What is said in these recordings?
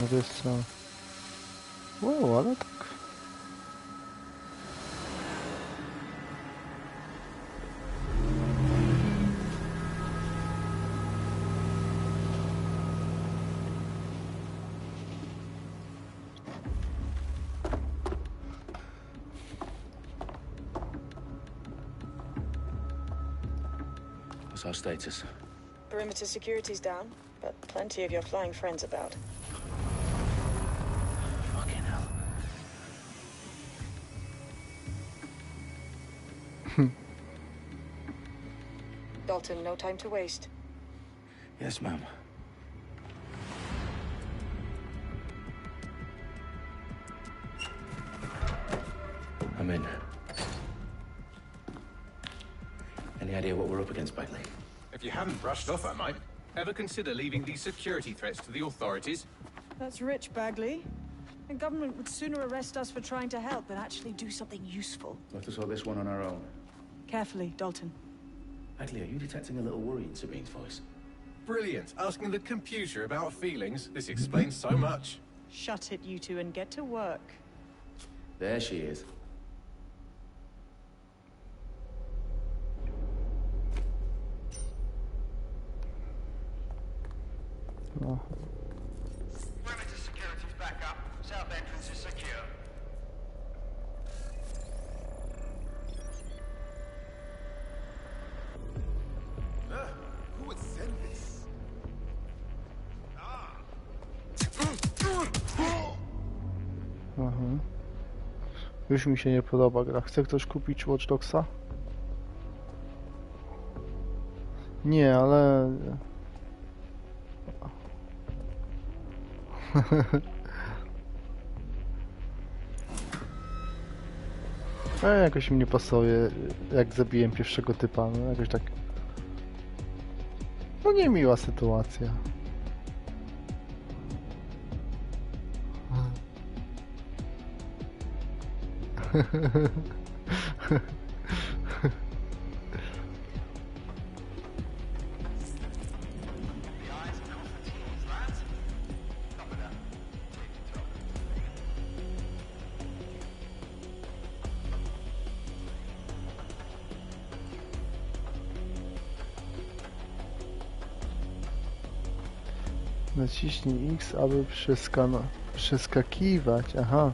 Na tej stronie. Wow, ale tak. What's our status? Perimeter security's down, but plenty of your flying friends about. Fucking hell. Dalton, no time to waste. Yes, ma'am. I'm in. Any idea what we're up against, Bagley? If you haven't brushed off, I might. Ever consider leaving these security threats to the authorities? That's rich, Bagley. The government would sooner arrest us for trying to help than actually do something useful. We'll have to sort this one on our own. Carefully, Dalton. Bagley, are you detecting a little worry in Sabine's voice? Brilliant. Asking the computer about feelings. This explains so much. Shut it, you two, and get to work. There she is. No. Perimeter security's back up. South entrance is secure. Who would send this? Aha. Już mi się nie podoba gra. Chce ktoś kupić Watch Dogsa? Nie, ale... jakoś mi nie pasuje, jak zabiłem pierwszego typa, no jakoś tak... No niemiła sytuacja. Naciśnij X, aby przeskakiwać. Aha.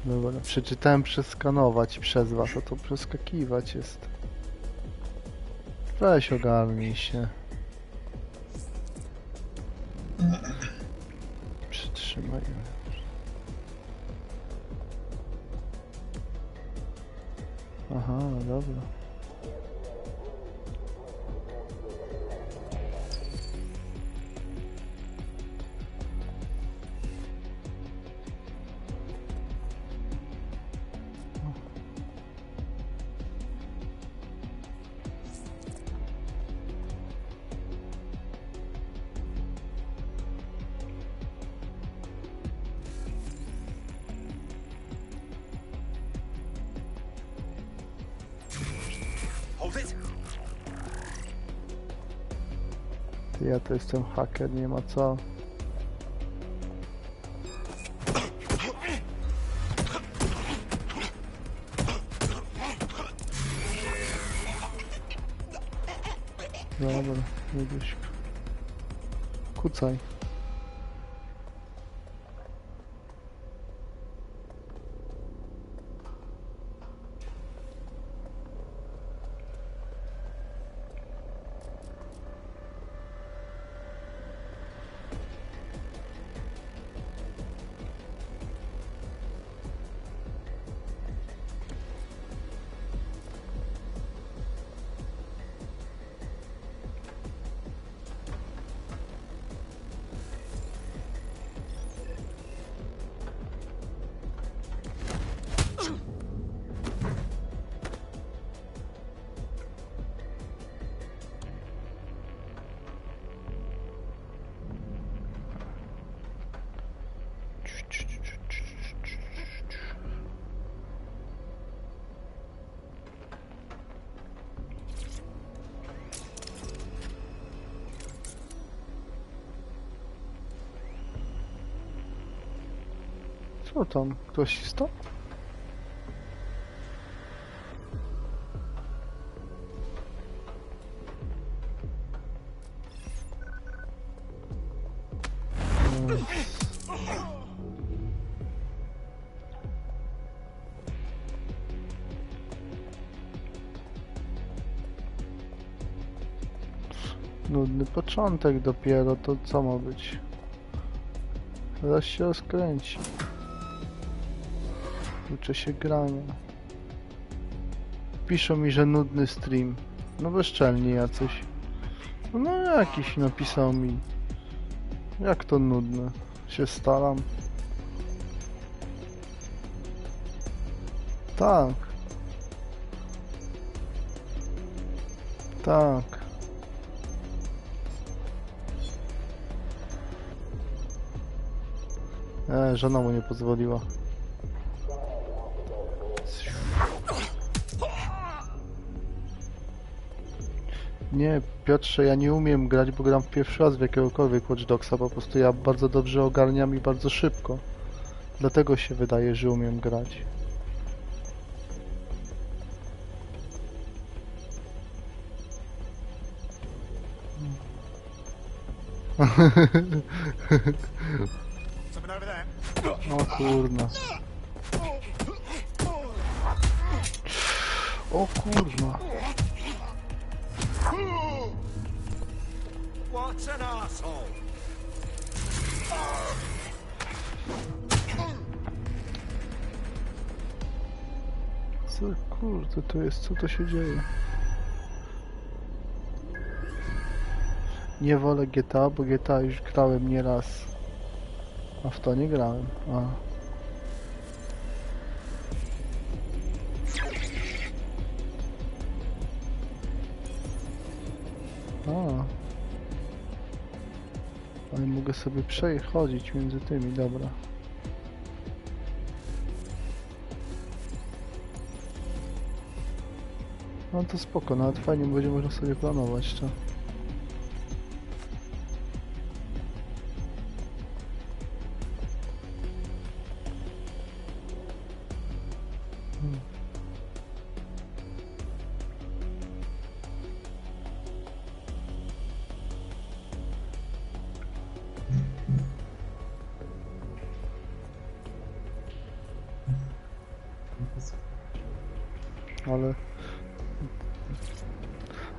Dobra, przeczytałem przeskanować przez was, a to przeskakiwać jest. Weź ogarnij się. Przytrzymaj. Aha, dobra. Hold it! Ja to jestem haker, nie ma co. Dobra, jedziesz. Kucaj. Co tam? Ktoś stał? Nudny początek dopiero, to co ma być? Zaraz się rozkręci. Uczę się grania. Piszą mi, że nudny stream. No bezczelni jacyś. No jakiś napisał mi. Jak to nudne? Się staram. Tak. Tak. Żona mu nie pozwoliła. Nie, Piotrze, ja nie umiem grać, bo gram pierwszy raz w jakiegokolwiek Watch Dogsa. Po prostu ja bardzo dobrze ogarniam i bardzo szybko. Dlatego się wydaje, że umiem grać. Something over there. O kurna. O kurna. What an asshole! Co kurde to jest? Co to się dzieje? Nie wolę GTA, bo GTA już grałem nieraz. A w to nie grałem. A. Ale mogę sobie przechodzić między tymi, dobra. No to spoko, nawet fajnie będzie można sobie planować to.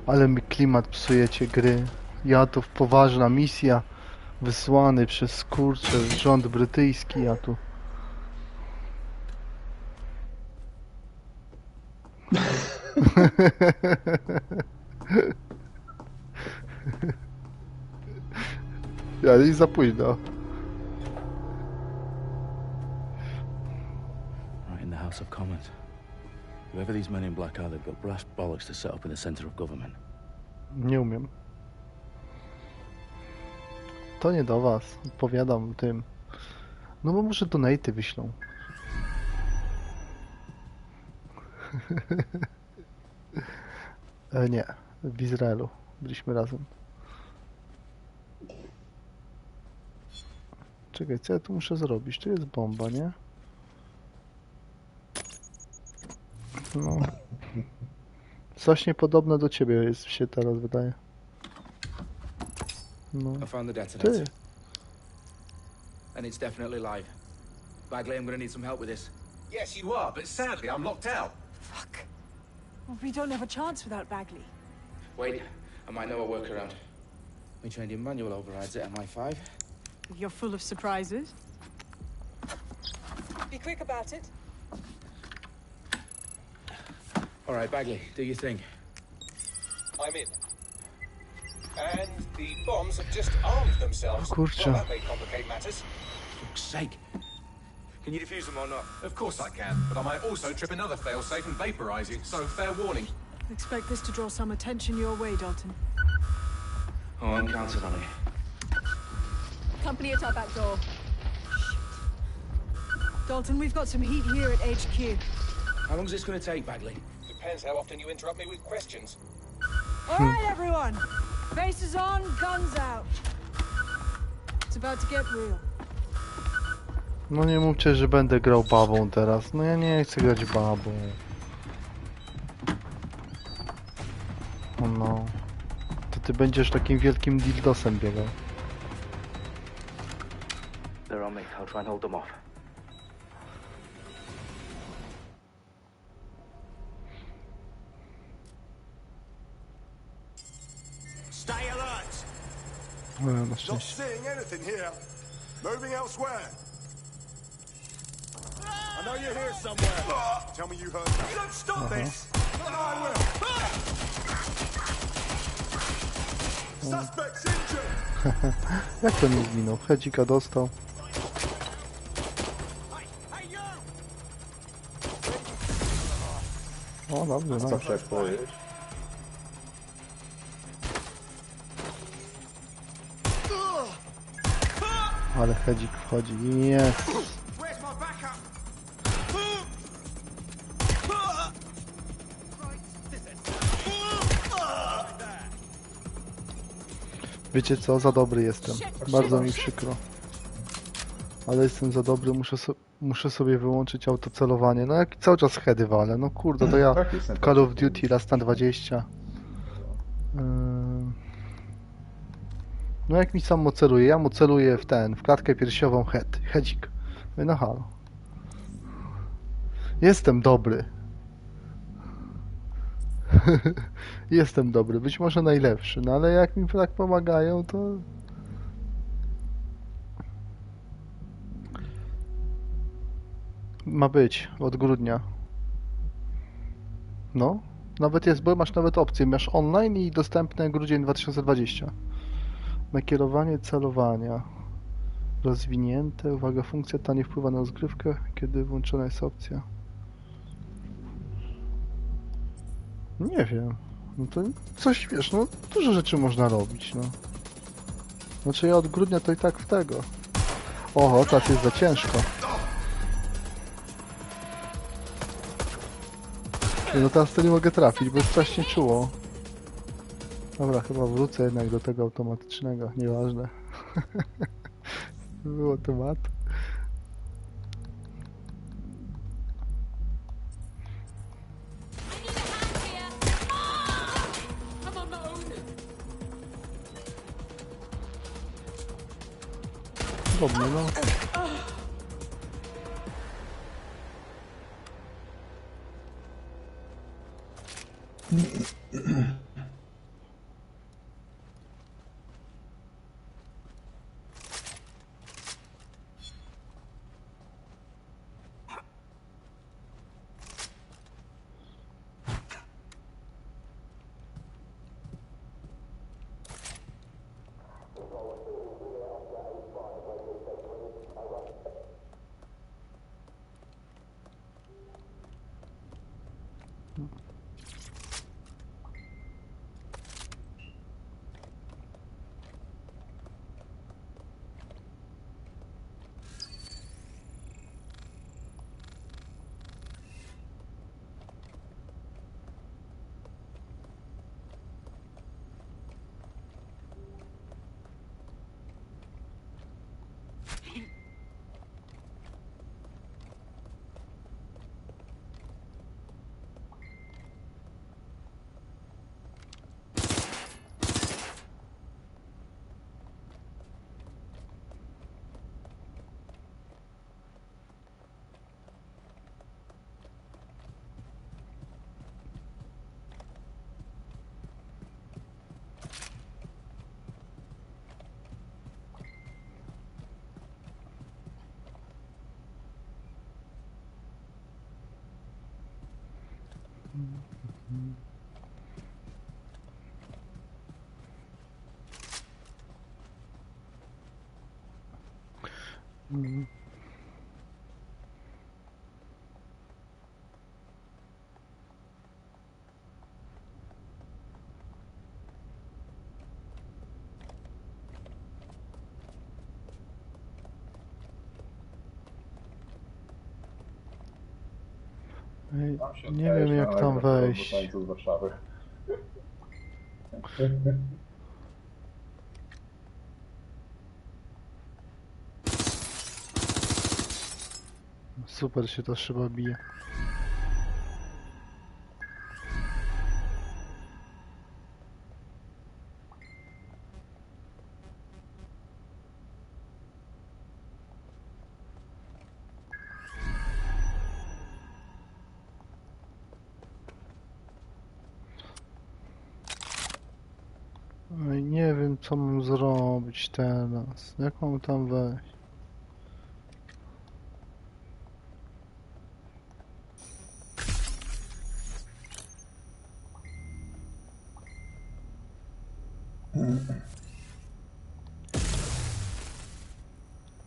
Ale mi klimat psujecie gry. Ja to poważna misja. Wysłany przez kurczę rząd brytyjski, ja tu. Ja nie za późno. Right in the House of Commons. Whoever these men in black are, they've got brass bollocks to set up in the center of government. Nie umiem. To nie do was. Odpowiadam tym. No bo może donaty wyślą. Nie. W Izraelu. Byliśmy razem. Czekaj, co ja tu muszę zrobić? To jest bomba, nie? No. Coś niepodobne do ciebie jest, się teraz wydaje. No. I found the detonator. Ty. And it's definitely live. Bagley, I'm gonna need some help with this. Yes, you are, but sadly I'm locked out. Fuck. Well, we don't have a chance without Bagley. Wait, I might know a workaround. We trained in manual overrides at MI5. You're full of surprises. Be quick about it. All right, Bagley, do your thing. I'm in. And the bombs have just armed themselves. O kurczę. Well, that may complicate matters. For fuck's sake. Can you defuse them or not? Of course I can, but I might also trip another failsafe and vaporize you, so fair warning. Expect this to draw some attention your way, Dalton. Oh, I'm counting on it. Company at our back door. Dalton, we've got some heat here at HQ. How long is this going to take, Bagley? Depends how often you interrupt me with questions. All right, everyone. Faces on, guns out. It's about to get real. No nie mówcie, że będę grał babą teraz. No ja nie chcę grać babą. O no. To ty będziesz takim wielkim dildosem biegał. They're on me. I'll try and hold them off. Stay alert. No, na Not szczęście. seeing anything here. Moving elsewhere. I know you're here somewhere. Tell me you heard that. You don't stop this. And I will. Suspect's injured. Jak to nie zginął? Hedzika dostał. Hey, you! O, dobrze, no. Co chciałeś powiedzieć? Ale hedzik wchodzi. Jest. Where's my backup? Wiecie co? Za dobry jestem. Bardzo mi przykro. Ale jestem za dobry, muszę sobie wyłączyć autocelowanie. No jak cały czas heady walę. No kurde, to ja Taki w Call of Duty raz na 20. No jak mi sam moceluje? Ja moceluję w klatkę piersiową hedzik. No halo. Jestem dobry. Jestem dobry, być może najlepszy, no ale jak mi tak pomagają, to... Ma być od grudnia. No, nawet jest, bo masz nawet opcję, masz online i dostępne grudzień 2020. Nakierowanie celowania. Rozwinięte, uwaga, funkcja ta nie wpływa na rozgrywkę, kiedy włączona jest opcja. Nie wiem. No to coś, wiesz, no dużo rzeczy można robić, no. Znaczy ja od grudnia to i tak w tego. Oho, teraz jest za ciężko. No teraz to nie mogę trafić, bo jest strasznie czuło. Dobra, chyba wrócę jednak do tego automatycznego, nieważne. Było temat. Podobnie, no. Ej, nie wiem jak tam wejść. Z Warszawy. Super się ta szyba bije. No i nie wiem, co mam zrobić teraz. Jak mam tam wejść?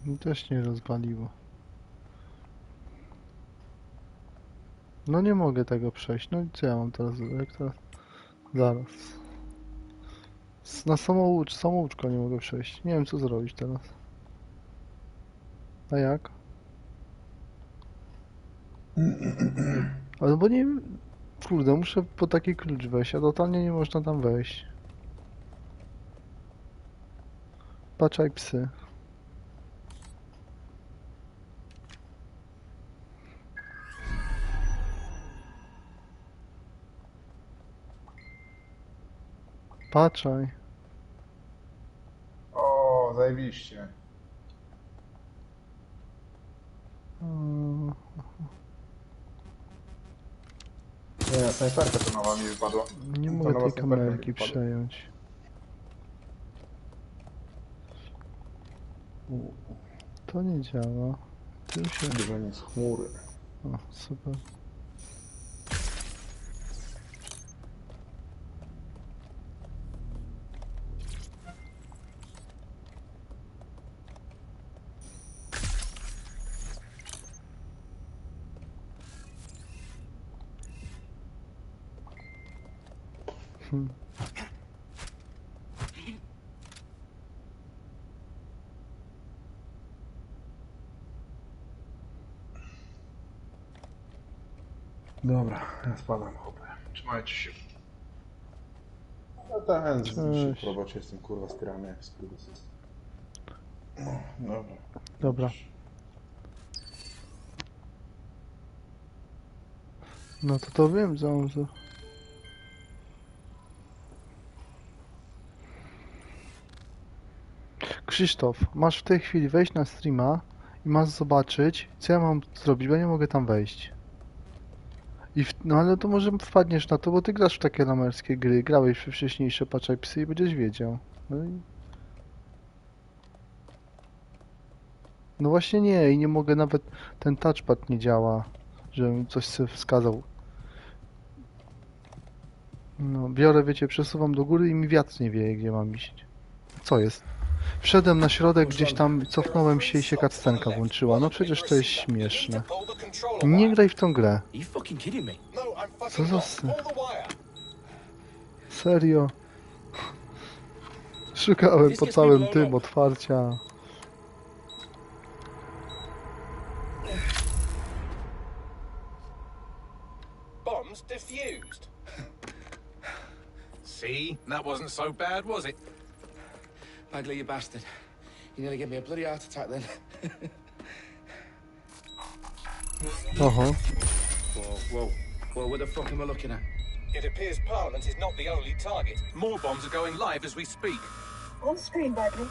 Mi też nie rozwaliło. No nie mogę tego przejść. No i co ja mam teraz zrobić? Jak teraz? Zaraz. Na samouczko nie mogę przejść. Nie wiem, co zrobić teraz. A jak? Ale bo nie... Kurde, muszę po taki klucz wejść, a totalnie nie można tam wejść. Paczaj psy. Paczaj. O, zajebiście. Mm, Nie, snajperka to nowa mi wypadła. Nie To mogę nowa tej snajperka kamerki mi wypadła. przejąć. To nie działa. Tu się... Uderzenie z chmury. O, super. Hmm. Dobra, ja spadam, chłopie. Trzymajcie się. No ten, Cześć. w robocie jestem kurwa styrany jak skurwysyn. Dobra. Dobra. No to wiem, co mam za... Krzysztof, masz w tej chwili wejść na streama i masz zobaczyć, co ja mam zrobić, bo ja nie mogę tam wejść. No ale to może wpadniesz na to, bo ty grasz w takie lamerskie gry, grałeś w wcześniejsze Paczaj psy i będziesz wiedział. No właśnie nie, i nie mogę nawet, ten touchpad nie działa, żebym coś sobie wskazał. No, biorę, wiecie, przesuwam do góry i mi wiatr nie wieje, gdzie mam iść. Co jest? Wszedłem na środek, gdzieś tam cofnąłem się i się cutscenka włączyła. No przecież to jest śmieszne. Nie graj w tą grę. Are you fucking kidding me? Co za Serio? Szukałem po całym tym otwarcia. Bombs defused. See? That wasn't so bad, was it? Bagley, you bastard. You nearly gave me a bloody heart attack then. Oho. Whoa, what the fuck am I looking at? It appears Parliament is not the only target. More bombs are going live as we speak. On screen, Bagley.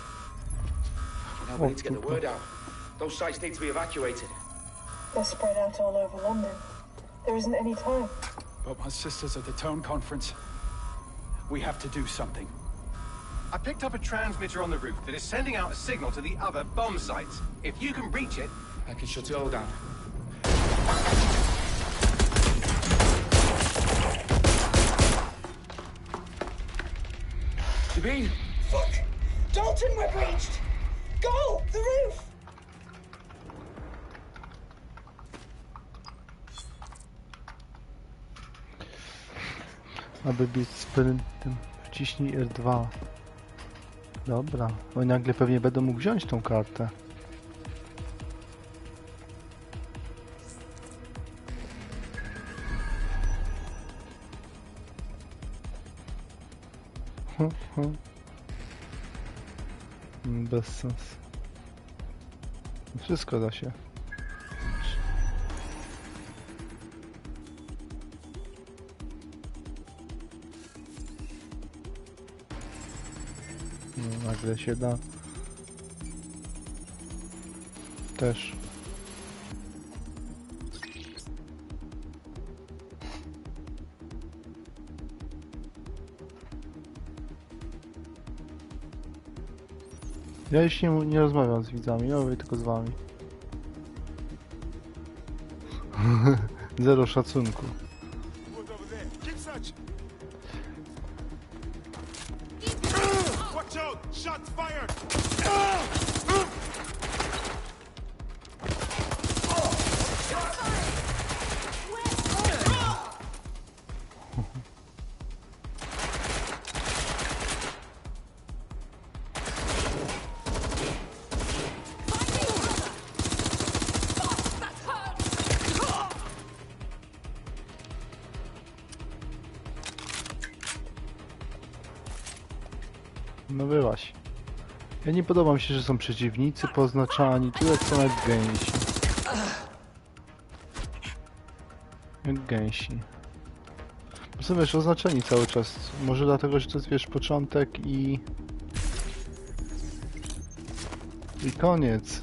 Now we need to get the word out. Those sites need to be evacuated. They're spread out all over London. There isn't any time. But my sister's at the town conference. We have to do something. I picked up a transmitter on the roof that is sending out a signal to the other bomb sites. If you can reach it... I can shut it all down. Sabine! Fuck! Dalton, we're breached! Go! The roof! Aby biec sprintem, wciśnij R2. Dobra, bo nagle pewnie będę mógł wziąć tą kartę. Bez sensu. Wszystko da się. No, nagle się da. Też. Ja już nie rozmawiam z widzami, ja mówię tylko z wami. Zero szacunku. No byłaś. Ja nie podoba mi się, że są przeciwnicy poznaczani, tu jak są jak gęsi. Jak gęsi. Bo są wiesz, oznaczeni cały czas. Może dlatego, że to jest wiesz, początek i koniec.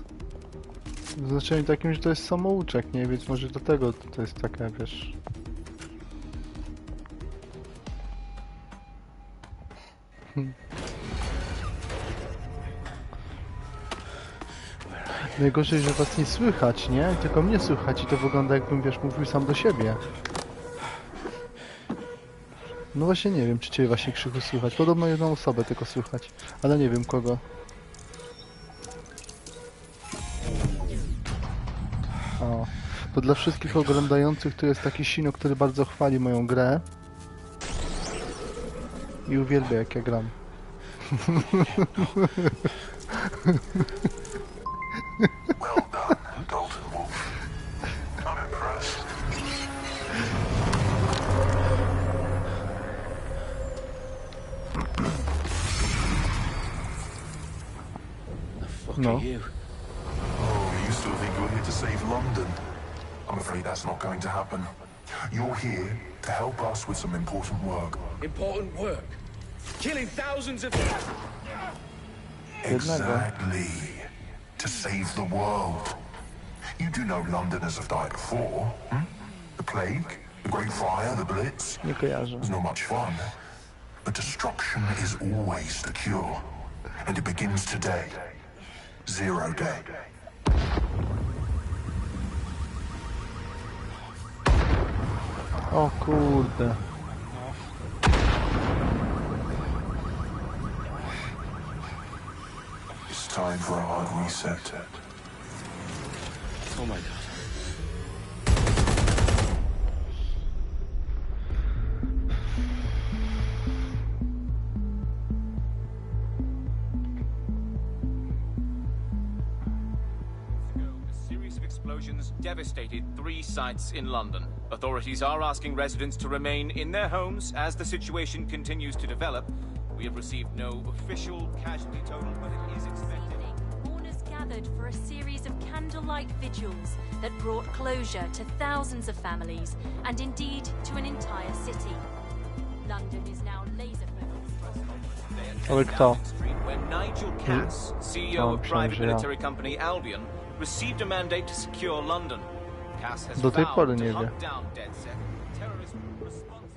W znaczeniu takim, że to jest samouczek, nie? Więc może dlatego to jest taka, wiesz... Najgorzej, że was nie słychać, nie? Tylko mnie słychać i to wygląda jakbym, wiesz, mówił sam do siebie. No właśnie nie wiem, czy ciebie właśnie krzyku słychać. Podobno jedną osobę tylko słychać, ale nie wiem kogo. O, to dla wszystkich oglądających tu jest taki Sino, który bardzo chwali moją grę. I uwielbia jak ja gram. No. Oh, you still think you're here to save London? I'm afraid that's not going to happen. You're here to help us with some important work. Important work? Killing thousands of... Exactly. To save the world. You do know Londoners have died before, hmm? The plague, the Great Fire, the Blitz. Nie kojarzę. It's not much fun. But destruction is always the cure. And it begins today. Zero Day. O kurde. It's time for a hard reset. Oh my god. Explosions devastated 3 sites in London. Authorities are asking residents to remain in their homes as the situation continues to develop. We have received no official casualty total, but it is expected. Mourners gathered for a series of candlelight vigils that brought closure to thousands of families and indeed to an entire city. London is now laser-focused. Ale kto? When Nigel Cass, CEO of private military company Albion, received a mandate to secure London. Cass has vowed to hunt down DedSec. Terrorist response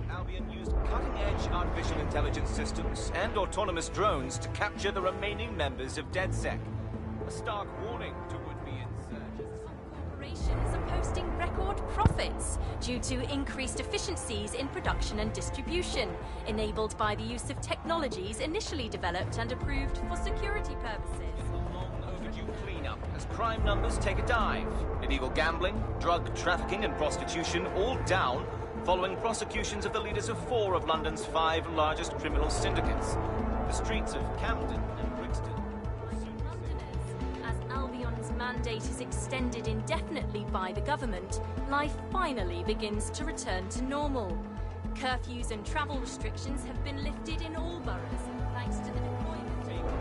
Albion used cutting-edge artificial intelligence systems and autonomous drones to capture the remaining members of DedSec. A stark warning to would-be insurgents. Corporations are posting record profits due to increased efficiencies in production and distribution, enabled by the use of technologies initially developed and approved for security purposes. Cleanup as crime numbers take a dive. Illegal gambling, drug trafficking and prostitution all down following prosecutions of the leaders of 4 of London's 5 largest criminal syndicates. The streets of Camden and Brixton. Londoners, as Albion's mandate is extended indefinitely by the government, life finally begins to return to normal. Curfews and travel restrictions have been lifted in all boroughs, thanks to the deployment.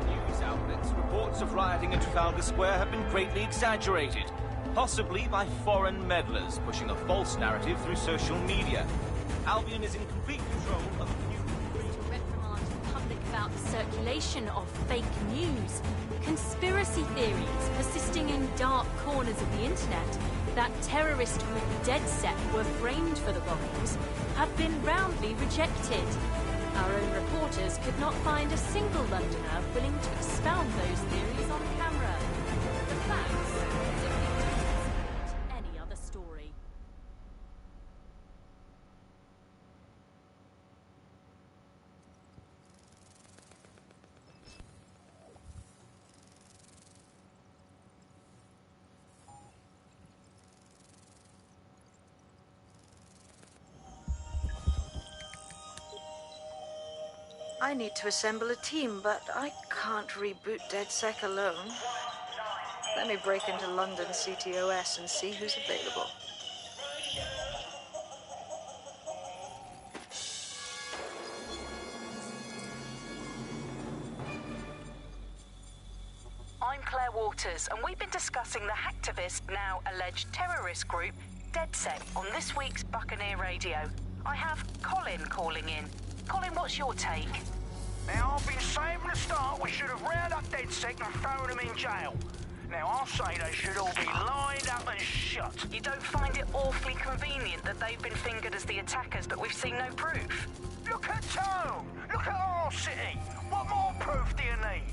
News outlets, reports of rioting in Trafalgar Square have been greatly exaggerated, possibly by foreign meddlers pushing a false narrative through social media. Albion is in complete control of the reprimand the public about the circulation of fake news, conspiracy theories persisting in dark corners of the internet that terrorist group DeadSec were framed for the bombings have been roundly rejected. Our own reporters could not find a single Londoner willing to expound those theories on camera. The facts simply don't support any other story. I need to assemble a team, but I can't reboot DeadSec alone. Let me break into London CTOS and see who's available. I'm Claire Waters, and we've been discussing the hacktivist, now alleged terrorist group, DeadSec, on this week's Buccaneer Radio. I have Colin calling in. Colin, what's your take? Now, I've been saying from the start we should have rounded up DeadSec and thrown them in jail. Now, I'll say they should all be lined up and shot. You don't find it awfully convenient that they've been fingered as the attackers, but we've seen no proof? Look at town! Look at our city! What more proof do you need?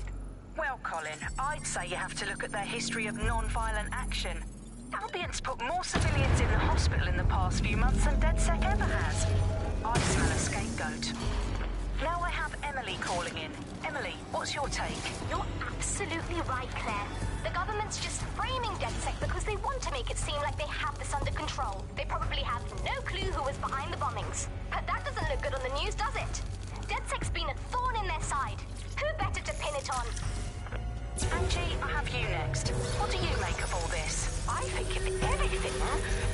Well, Colin, I'd say you have to look at their history of non-violent action. Albion's put more civilians in the hospital in the past few months than DeadSec ever has. I smell a scapegoat. Now I have Emily calling in. Emily, what's your take? You're absolutely right, Claire. The government's just framing DeadSec because they want to make it seem like they have this under control. They probably have no clue who was behind the bombings. But that doesn't look good on the news, does it? DeadSec's been a thorn in their side. Who better to pin it on? Angie, I have you next. What do you make of all this? I think if anything,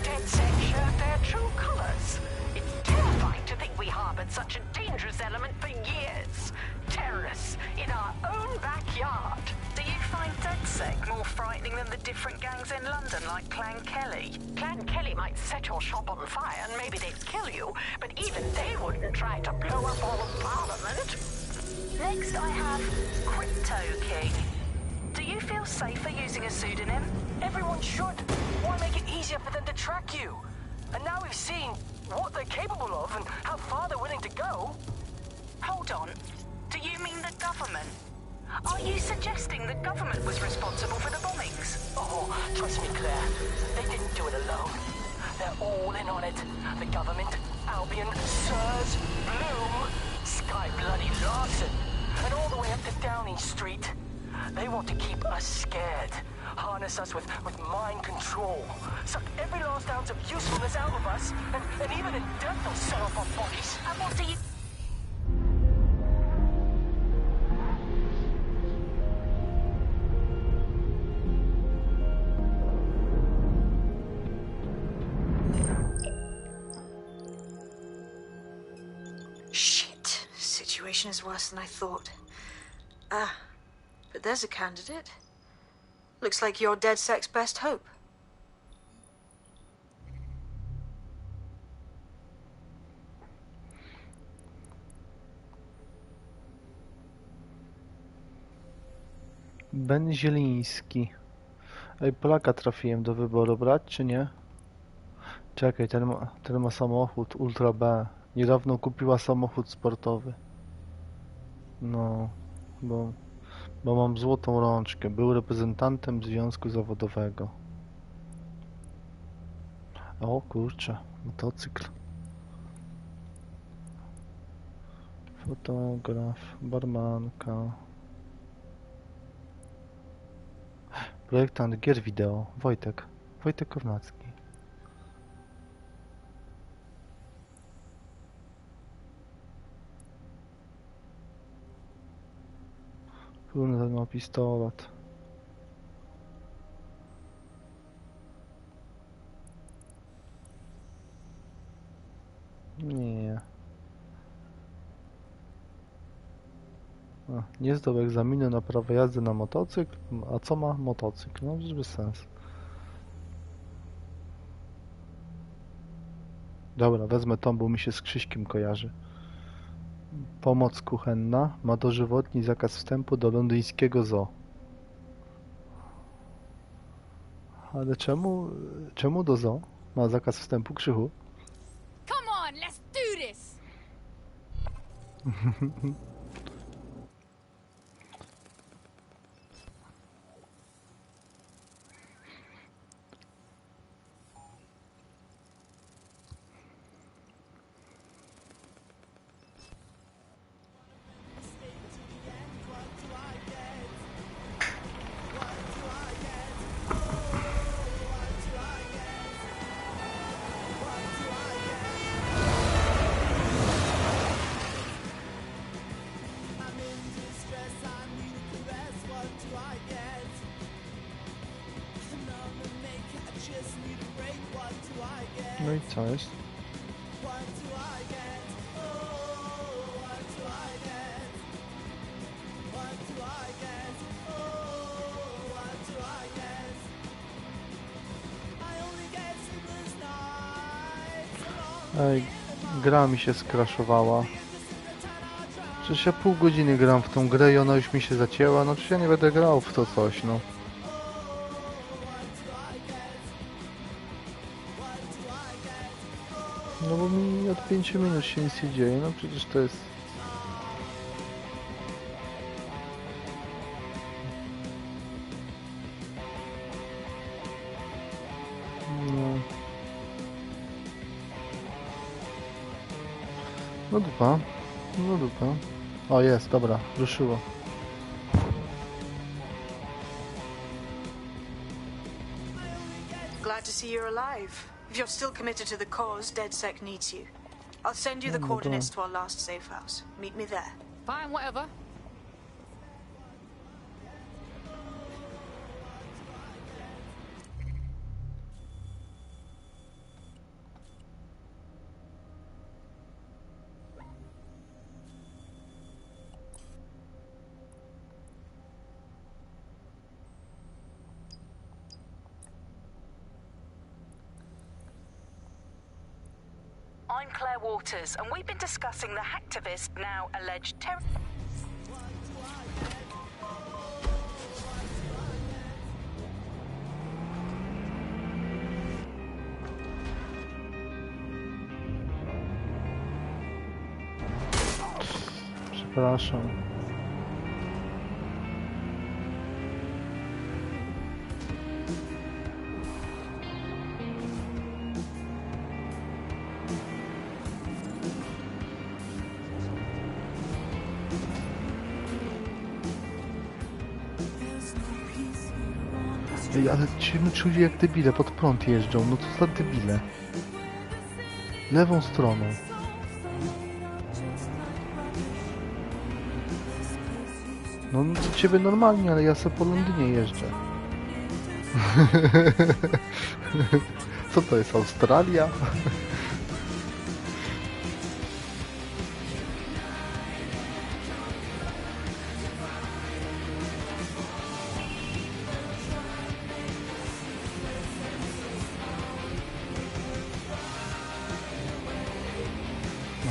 DeadSec showed their true colors. It's terrifying to think we harbored such a dangerous element for years. Terrorists in our own backyard. Do you find DeadSec more frightening than the different gangs in London, like Clan Kelly? Clan Kelly might set your shop on fire and maybe they'd kill you, but even they wouldn't try to blow up all of Parliament. Next I have Crypto King. Do you feel safer using a pseudonym? Everyone should. Why make it easier for them to track you? And now we've seen what they're capable of and how far they're willing to go. Hold on. Do you mean the government? Are you suggesting the government was responsible for the bombings? Oh, trust me, Claire. They didn't do it alone. They're all in on it. The government, Albion, Sirs, Bloom, Sky Bloody Larson, and all the way up to Downing Street. They want to keep us scared, harness us with mind control, suck every last ounce of usefulness out of us, and even in death they'll set off our bodies. And what do you... Shit. Situation is worse than I thought. But there's a candidate. Looks like you're DeadSec's best hope. Ben Zieliński. Ej, Polaka trafiłem do wyboru, brać czy nie? Czekaj, ten ma samochód Ultra B. Niedawno kupiła samochód sportowy. No, bo mam złotą rączkę. Był reprezentantem związku zawodowego. O kurczę, motocykl. Fotograf, barmanka. Projektant gier wideo. Wojtek Kornacki. Kurde, ma pistolet. Nie. Nie zdał egzaminu na prawo jazdy na motocykl. A co ma motocykl? No przecież bez sensu. Dobra, wezmę tą, bo mi się z Krzyśkiem kojarzy. Pomoc kuchenna ma dożywotni zakaz wstępu do londyńskiego zoo. Ale czemu do zoo ma zakaz wstępu, Krzychu? Come on, let's do this. No i co jest? Ej, gra mi się skraszowała. Przecież ja pół godziny gram w tą grę i ona już mi się zacięła, no przecież ja nie będę grał w to coś, no. No bo mi od 5 minut się nic nie dzieje, no przecież to jest... No... No dupa, no dupa. O jest, dobra, ruszyło. Glad to see you're alive. If you're still committed to the cause, DedSec needs you. I'll send you the coordinates to our last safe house. Meet me there. Fine, whatever. I'm Claire Waters, and we've been discussing the hacktivist, now alleged terror. Przepraszam. Ej, ale ci czuję jak debile, pod prąd jeżdżą, no co za debile. Lewą stroną. No do ciebie normalnie, ale ja sobie po Londynie jeżdżę. Co to jest, Australia?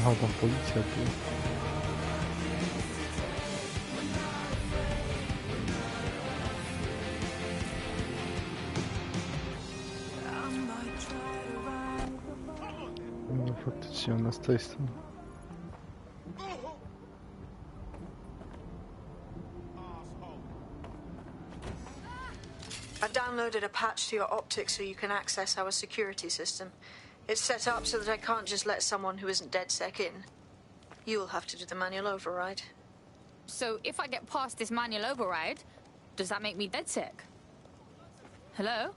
Aha, tam policja tu. No faktycznie ona z tej strony. I've downloaded a patch to your optics so you can access our security system. It's set up so that I can't just let someone who isn't DedSec in. You'll have to do the manual override. So if I get past this manual override, does that make me DedSec? Hello?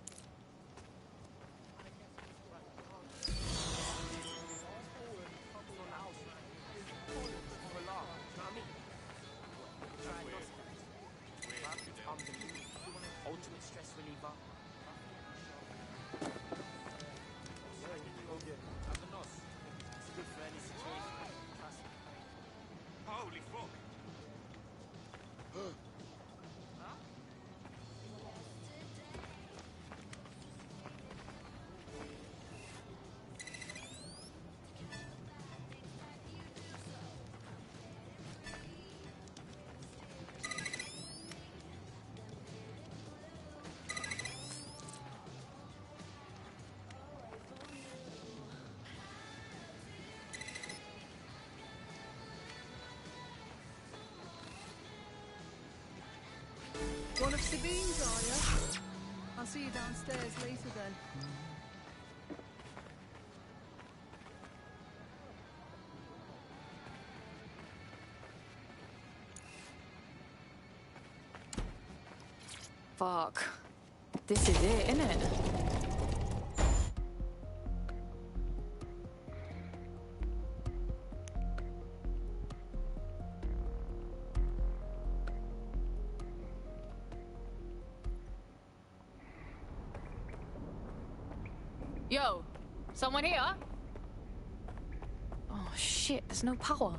One of Sabine's, are you? I'll see you downstairs later then. Fuck. This is it, innit? Yo, someone here? Oh shit, there's no power.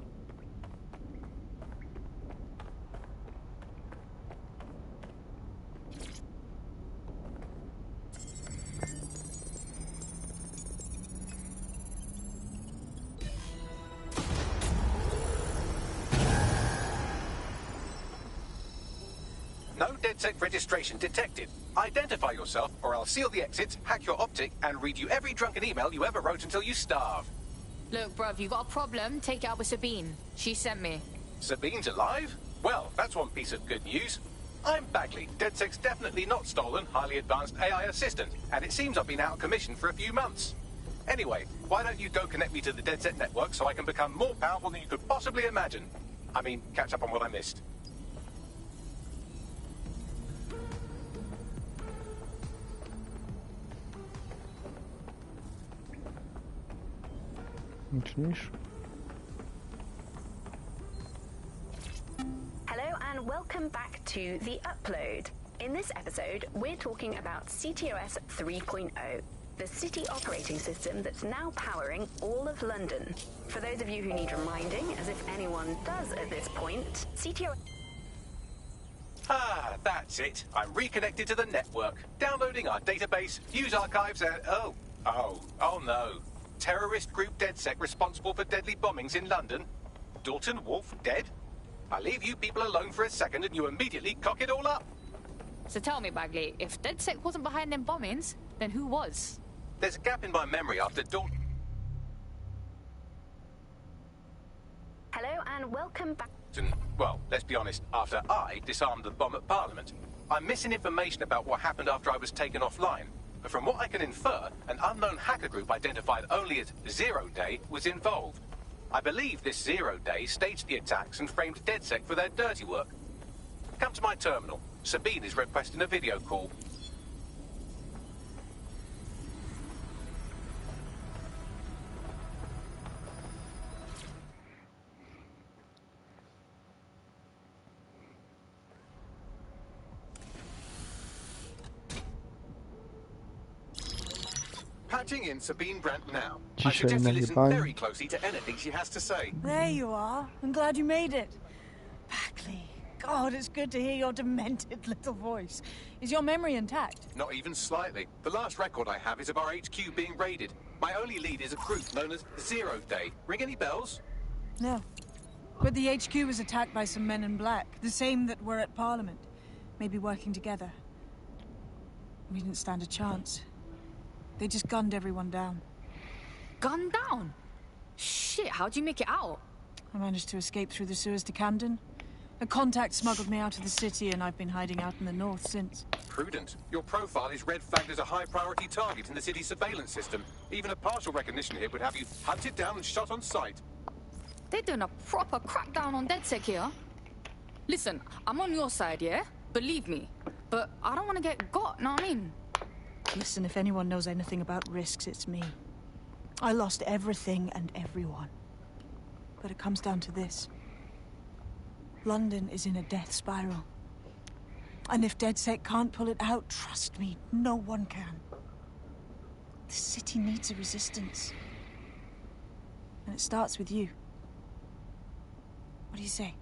No DedSec registration detected. Identify yourself, or I'll seal the exits, hack your optic, and read you every drunken email you ever wrote until you starve. Look, bruv, you got a problem, take it out with Sabine. She sent me. Sabine's alive? Well, that's one piece of good news. I'm Bagley, DedSec's definitely not stolen, highly advanced AI assistant, and it seems I've been out of commission for a few months. Anyway, why don't you go connect me to the DedSec network so I can become more powerful than you could possibly imagine? I mean, catch up on what I missed. Hello and welcome back to The Upload. In this episode, we're talking about CTOS 3.0, the city operating system that's now powering all of London. For those of you who need reminding, as if anyone does at this point, CTOS... Ah, that's it. I'm reconnected to the network, downloading our database, views archives, and... Oh no. Terrorist group DedSec responsible for deadly bombings in London? Dalton Wolf dead? I leave you people alone for a second and you immediately cock it all up. So tell me, Bagley, if DedSec wasn't behind them bombings, then who was? There's a gap in my memory after Dalton... Hello and welcome back... Well, let's be honest, after I disarmed the bomb at Parliament. I'm missing information about what happened after I was taken offline. But from what I can infer, an unknown hacker group identified only as Zero Day was involved. I believe this Zero Day staged the attacks and framed DedSec for their dirty work. Come to my terminal. Sabine is requesting a video call. Patching in Sabine Brandt now. I suggest you listen very closely to anything she has to say. There you are. I'm glad you made it. Bagley. God, it's good to hear your demented little voice. Is your memory intact? Not even slightly. The last record I have is of our HQ being raided. My only lead is a group known as Zero Day. Ring any bells? No. But the HQ was attacked by some men in black. The same that were at Parliament. Maybe working together. We didn't stand a chance. They just gunned everyone down. Gunned down? Shit, how'd you make it out? I managed to escape through the sewers to Camden. A contact smuggled me out of the city, and I've been hiding out in the north since. Prudent. Your profile is red flagged as a high-priority target in the city's surveillance system. Even a partial recognition hit would have you hunted down and shot on sight. They're doing a proper crackdown on DedSec here. Listen, I'm on your side, yeah? Believe me. But I don't want to get got, know what I mean? Listen, if anyone knows anything about risks, it's me. I lost everything and everyone. But it comes down to this. London is in a death spiral. And if DedSec can't pull it out, trust me, no one can. The city needs a resistance. And it starts with you. What do you say?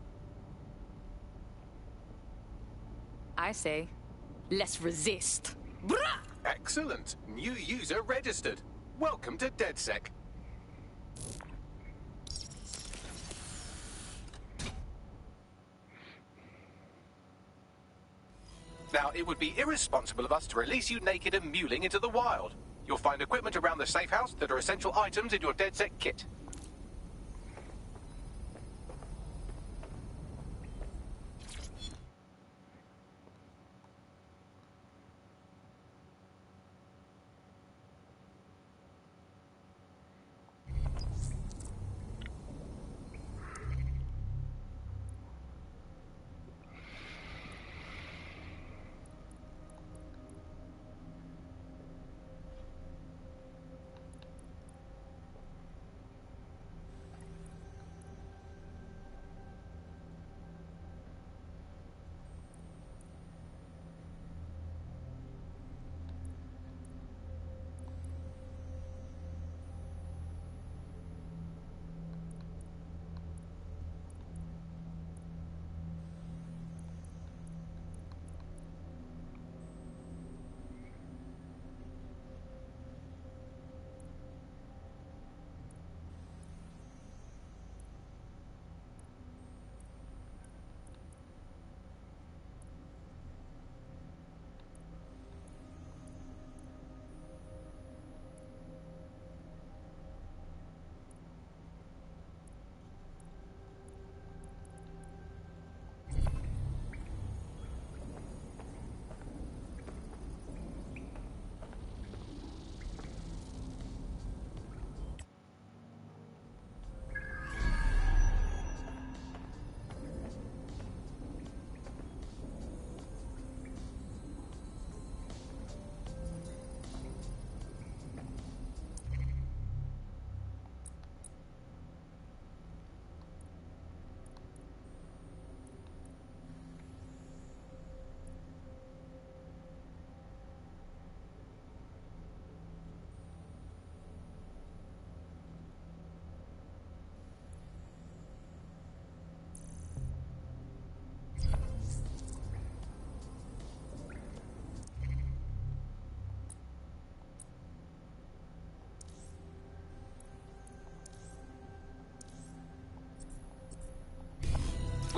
I say, let's resist. Brah! Excellent. New user registered. Welcome to DedSec. Now, it would be irresponsible of us to release you naked and mewling into the wild. You'll find equipment around the safe house that are essential items in your DedSec kit.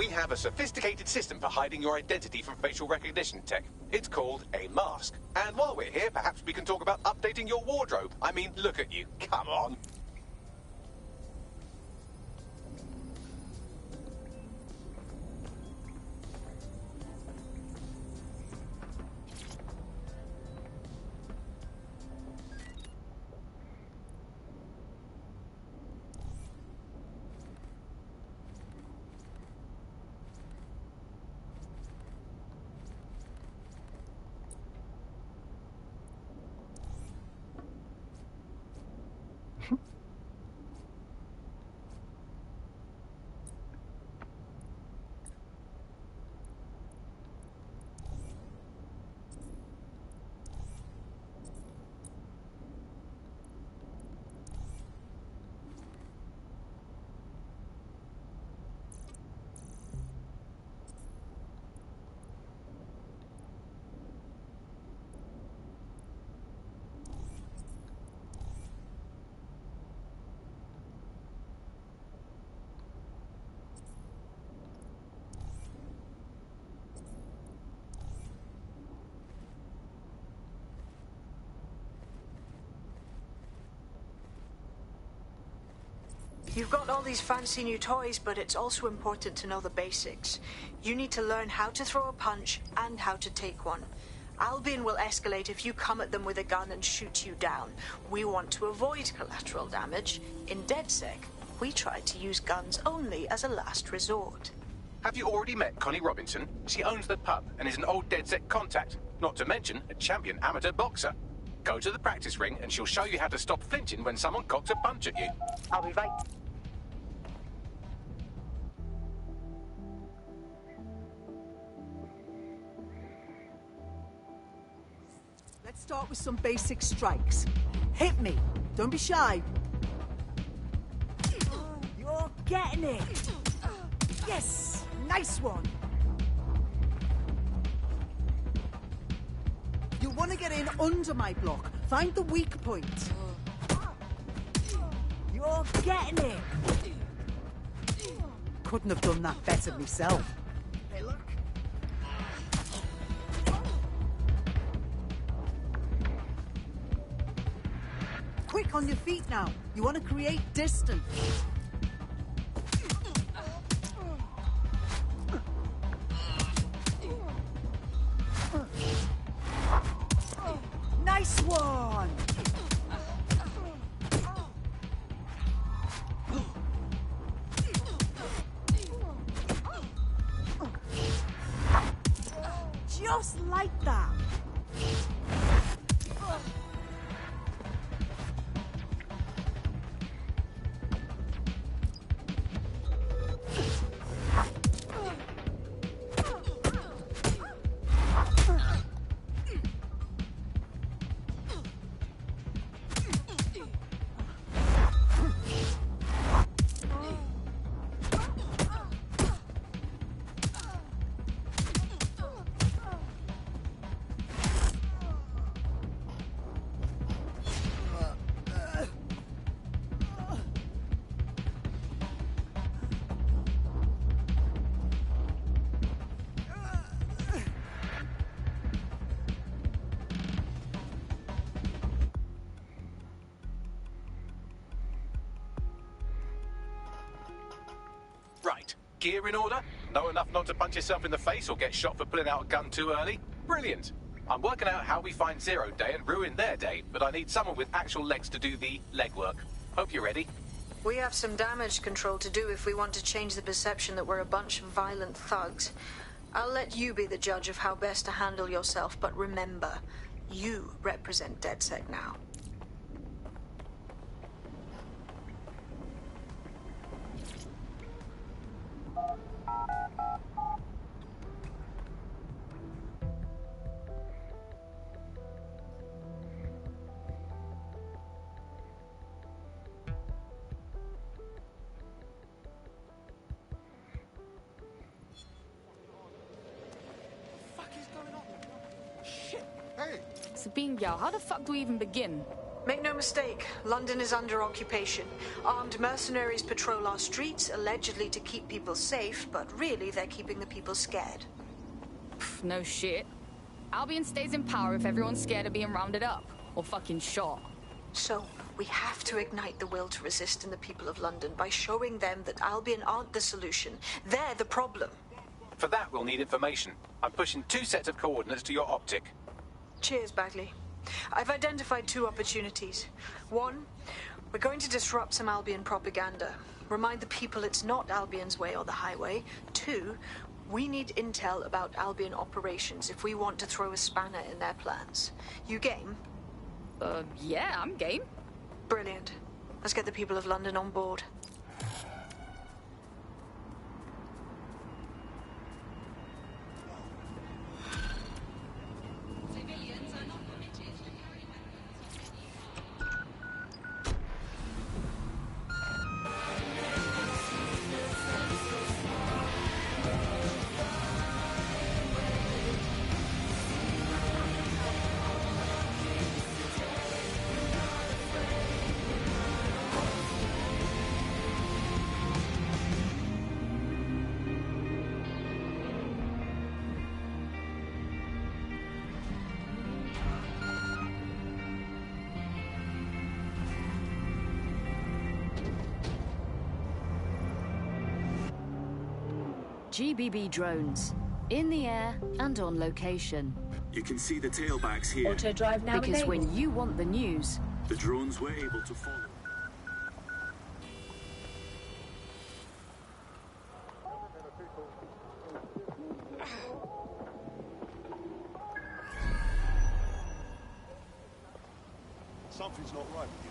We have a sophisticated system for hiding your identity from facial recognition tech. It's called a mask. And while we're here, perhaps we can talk about updating your wardrobe. I mean, look at you. Come on. You've got all these fancy new toys, but it's also important to know the basics. You need to learn how to throw a punch and how to take one. Albion will escalate if you come at them with a gun and shoot you down. We want to avoid collateral damage. In DedSec, we try to use guns only as a last resort. Have you already met Connie Robinson? She owns the pub and is an old DedSec contact, not to mention a champion amateur boxer. Go to the practice ring and she'll show you how to stop flinching when someone cocks a punch at you. I'll be right. Let's start with some basic strikes. Hit me. Don't be shy. You're getting it. Yes, nice one. You want to get in under my block. Find the weak point. You're getting it. Couldn't have done that better myself. Hey, look. Quick on your feet now. You want to create distance. Nice one! Just like that. Right. Gear in order? Know enough not to punch yourself in the face or get shot for pulling out a gun too early? Brilliant. I'm working out how we find Zero Day and ruin their day, but I need someone with actual legs to do the legwork. Hope you're ready. We have some damage control to do if we want to change the perception that we're a bunch of violent thugs. I'll let you be the judge of how best to handle yourself, but remember, you represent DedSec now. Sabine, how the fuck do we even begin? Make no mistake, London is under occupation. Armed mercenaries patrol our streets, allegedly to keep people safe, but really they're keeping the people scared. Pff, no shit. Albion stays in power if everyone's scared of being rounded up. Or fucking shot. So, we have to ignite the will to resist in the people of London by showing them that Albion aren't the solution. They're the problem. For that, we'll need information. I'm pushing 2 sets of coordinates to your optic. Cheers, Bagley. I've identified 2 opportunities. 1, we're going to disrupt some Albion propaganda. Remind the people it's not Albion's way or the highway. 2, we need intel about Albion operations if we want to throw a spanner in their plans. You game? Yeah, I'm game. Brilliant. Let's get the people of London on board. GBB drones. In the air and on location. You can see the tailbacks here. Auto drive now because enabled. When you want the news, the drones were able to follow. Something's not right with you.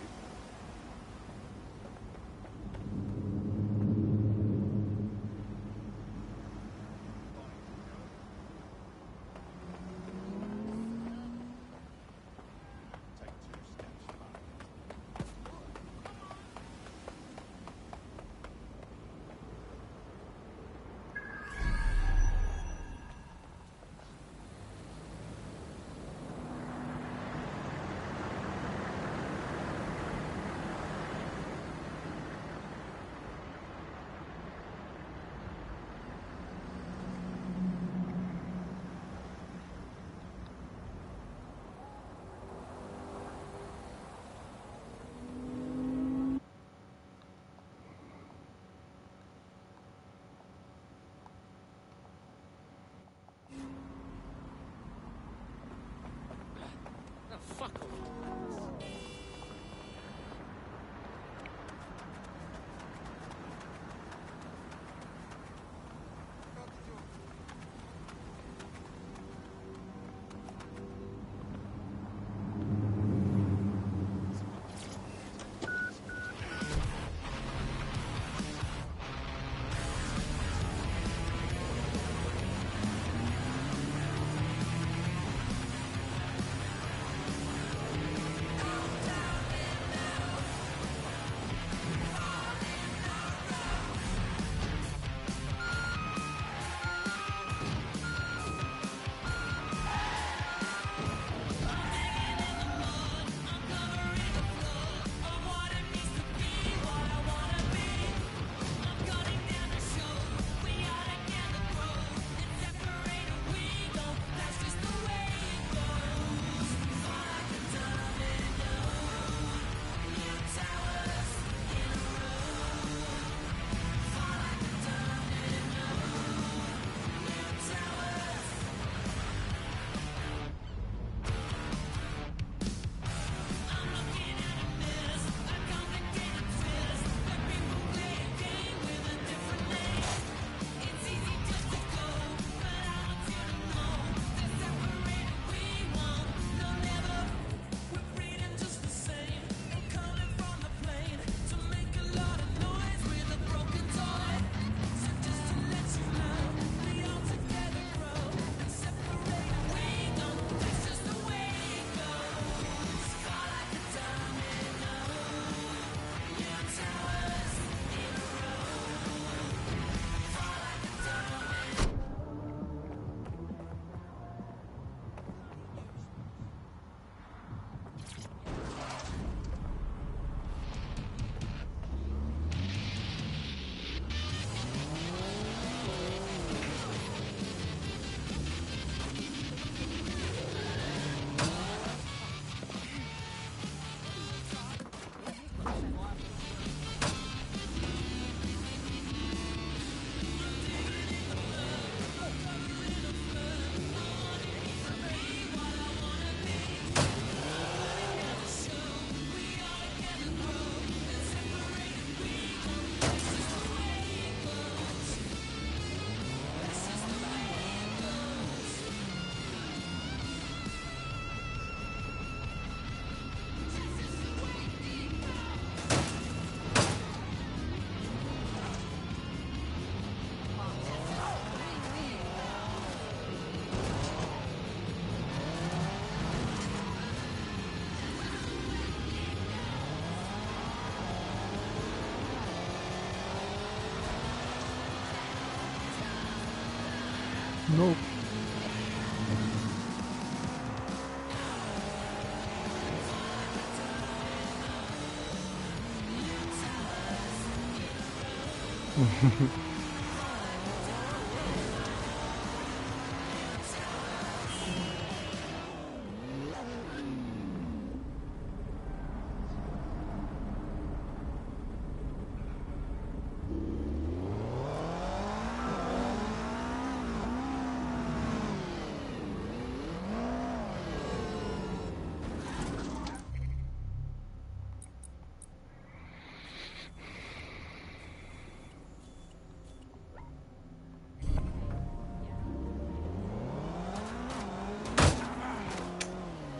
No.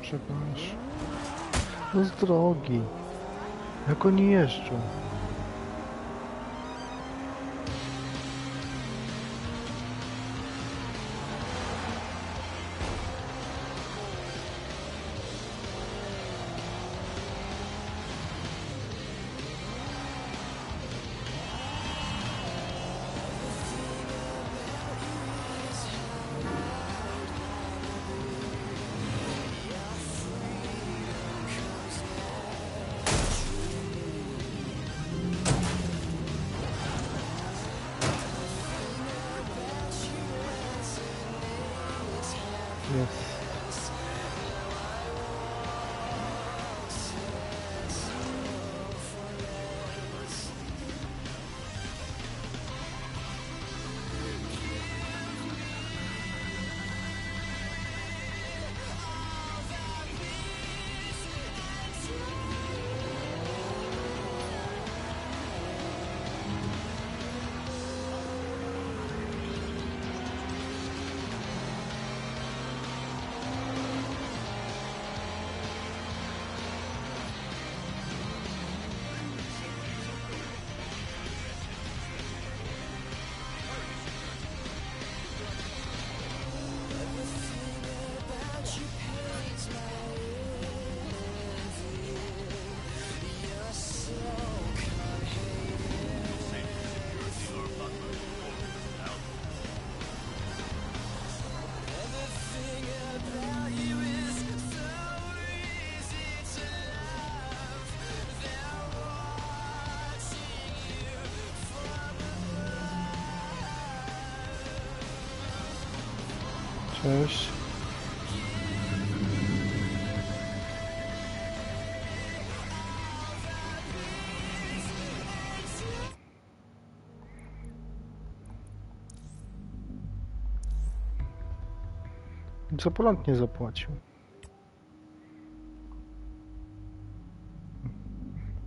Przepraszam. No z drogi. Jak oni jeżdżą? Cześć. Co Poland nie zapłacił?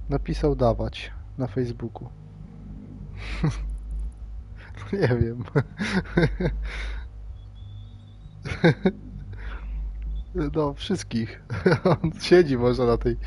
Napisał dawać na Facebooku. Nie wiem. No, wszystkich. On siedzi może na tej